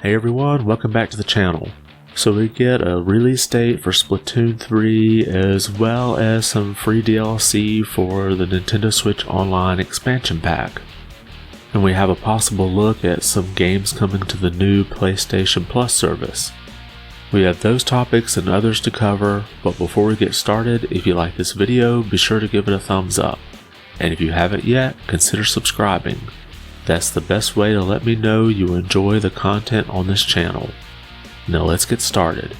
Hey everyone, welcome back to the channel. So we get a release date for Splatoon 3 as well as some free DLC for the Nintendo Switch Online Expansion Pack. And we have a possible look at some games coming to the new PlayStation Plus service. We have those topics and others to cover, but before we get started, if you like this video, be sure to give it a thumbs up. And if you haven't yet, consider subscribing. That's the best way to let me know you enjoy the content on this channel. Now let's get started.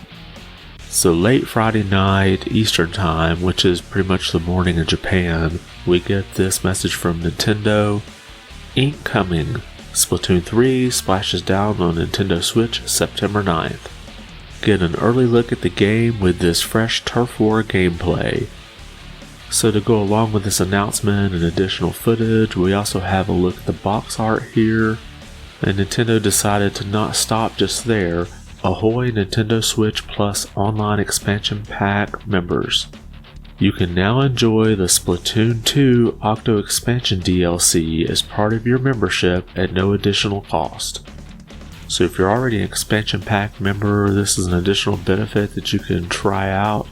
So late Friday night Eastern time, which is pretty much the morning in Japan, we get this message from Nintendo. Incoming! Splatoon 3 splashes down on Nintendo Switch September 9th. Get an early look at the game with this fresh Turf War gameplay. So to go along with this announcement and additional footage, we also have a look at the box art here, and Nintendo decided to not stop just there. Ahoy Nintendo Switch Plus Online Expansion Pack members. You can now enjoy the Splatoon 2 Octo Expansion DLC as part of your membership at no additional cost. So if you're already an Expansion Pack member, this is an additional benefit that you can try out.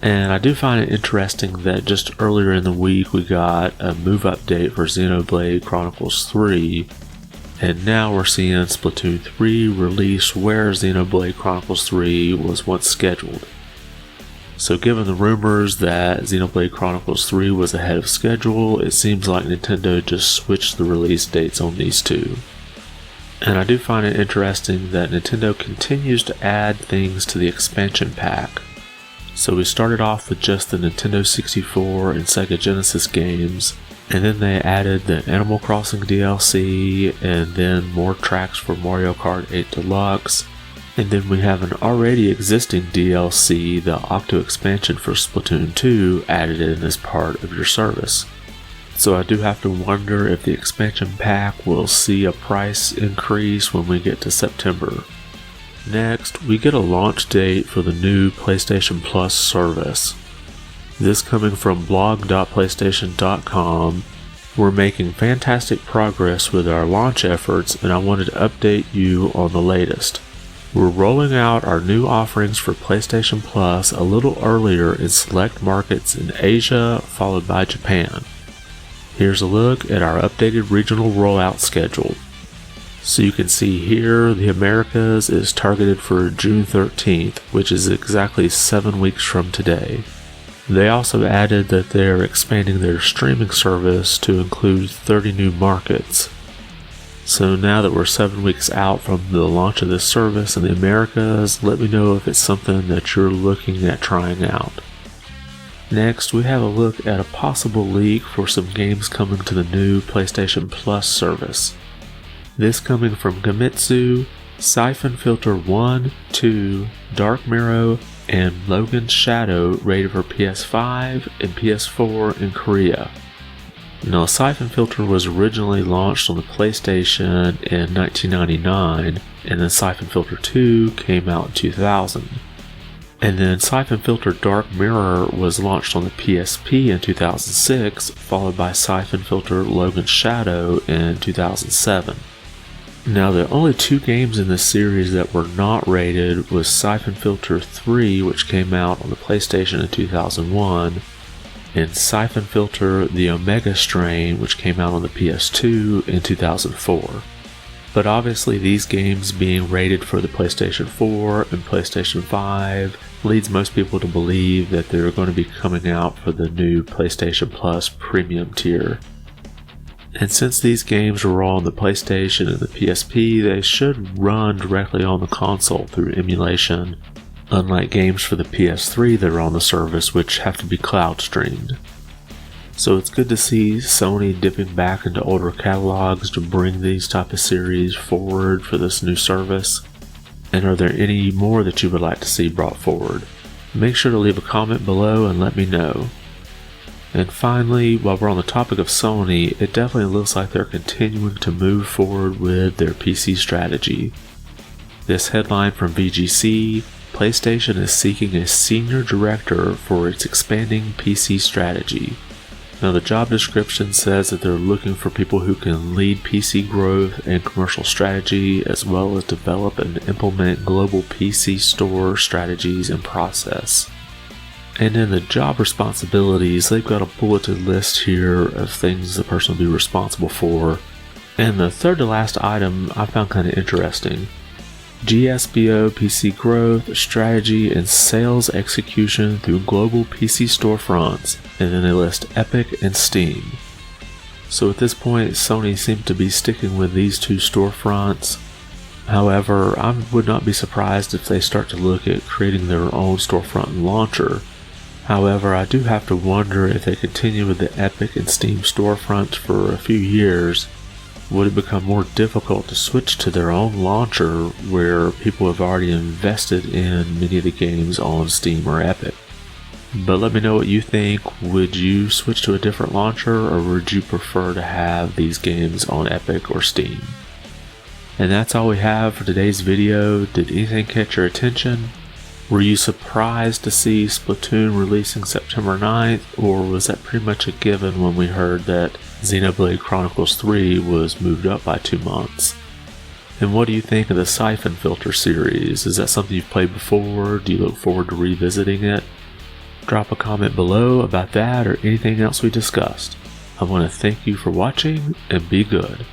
And I do find it interesting that just earlier in the week we got a move update for Xenoblade Chronicles 3, and now we're seeing Splatoon 3 release where Xenoblade Chronicles 3 was once scheduled. So given the rumors that Xenoblade Chronicles 3 was ahead of schedule, it seems like Nintendo just switched the release dates on these two. And I do find it interesting that Nintendo continues to add things to the expansion pack. So we started off with just the Nintendo 64 and Sega Genesis games, and then they added the Animal Crossing DLC, and then more tracks for Mario Kart 8 Deluxe, and then we have an already existing DLC, the Octo Expansion for Splatoon 2, added in as part of your service. So I do have to wonder if the expansion pack will see a price increase when we get to September. Next, we get a launch date for the new PlayStation Plus service. This coming from blog.playstation.com. We're making fantastic progress with our launch efforts, and I wanted to update you on the latest. We're rolling out our new offerings for PlayStation Plus a little earlier in select markets in Asia, followed by Japan. Here's a look at our updated regional rollout schedule. So you can see here the Americas is targeted for June 13th, which is exactly 7 weeks from today. They also added that they're expanding their streaming service to include 30 new markets. So now that we're 7 weeks out from the launch of this service in the Americas, let me know if it's something that you're looking at trying out. Next, we have a look at a possible leak for some games coming to the new PlayStation Plus service. This coming from Gamitsu, Syphon Filter 1, 2, Dark Mirror, and Logan's Shadow rated for PS5 and PS4 in Korea. Now, Syphon Filter was originally launched on the PlayStation in 1999, and then Syphon Filter 2 came out in 2000. And then Syphon Filter Dark Mirror was launched on the PSP in 2006, followed by Syphon Filter Logan's Shadow in 2007. Now, the only two games in this series that were not rated was Syphon Filter 3, which came out on the PlayStation in 2001, and Syphon Filter The Omega Strain, which came out on the PS2 in 2004. But obviously these games being rated for the PlayStation 4 and PlayStation 5 leads most people to believe that they're going to be coming out for the new PlayStation Plus Premium tier. And since these games were all on the PlayStation and the PSP, they should run directly on the console through emulation, unlike games for the PS3 that are on the service, which have to be cloud streamed. So it's good to see Sony dipping back into older catalogs to bring these type of series forward for this new service. And are there any more that you would like to see brought forward? Make sure to leave a comment below and let me know. And finally, while we're on the topic of Sony, it definitely looks like they're continuing to move forward with their PC strategy. This headline from VGC, PlayStation is seeking a senior director for its expanding PC strategy. Now, the job description says that they're looking for people who can lead PC growth and commercial strategy, as well as develop and implement global PC store strategies and process. And in the job responsibilities, they've got a bulleted list here of things the person will be responsible for. And the third to last item I found kind of interesting. GSBO PC growth, strategy, and sales execution through global PC storefronts, and then they list Epic and Steam. So at this point, Sony seemed to be sticking with these two storefronts. However, I would not be surprised if they start to look at creating their own storefront and launcher. However, I do have to wonder if they continue with the Epic and Steam storefronts for a few years, would it become more difficult to switch to their own launcher where people have already invested in many of the games on Steam or Epic? But let me know what you think. Would you switch to a different launcher, or would you prefer to have these games on Epic or Steam? And that's all we have for today's video. Did anything catch your attention? Were you surprised to see Splatoon releasing September 9th, or was that pretty much a given when we heard that Xenoblade Chronicles 3 was moved up by 2 months? And what do you think of the Syphon Filter series? Is that something you've played before? Do you look forward to revisiting it? Drop a comment below about that or anything else we discussed. I want to thank you for watching, and be good.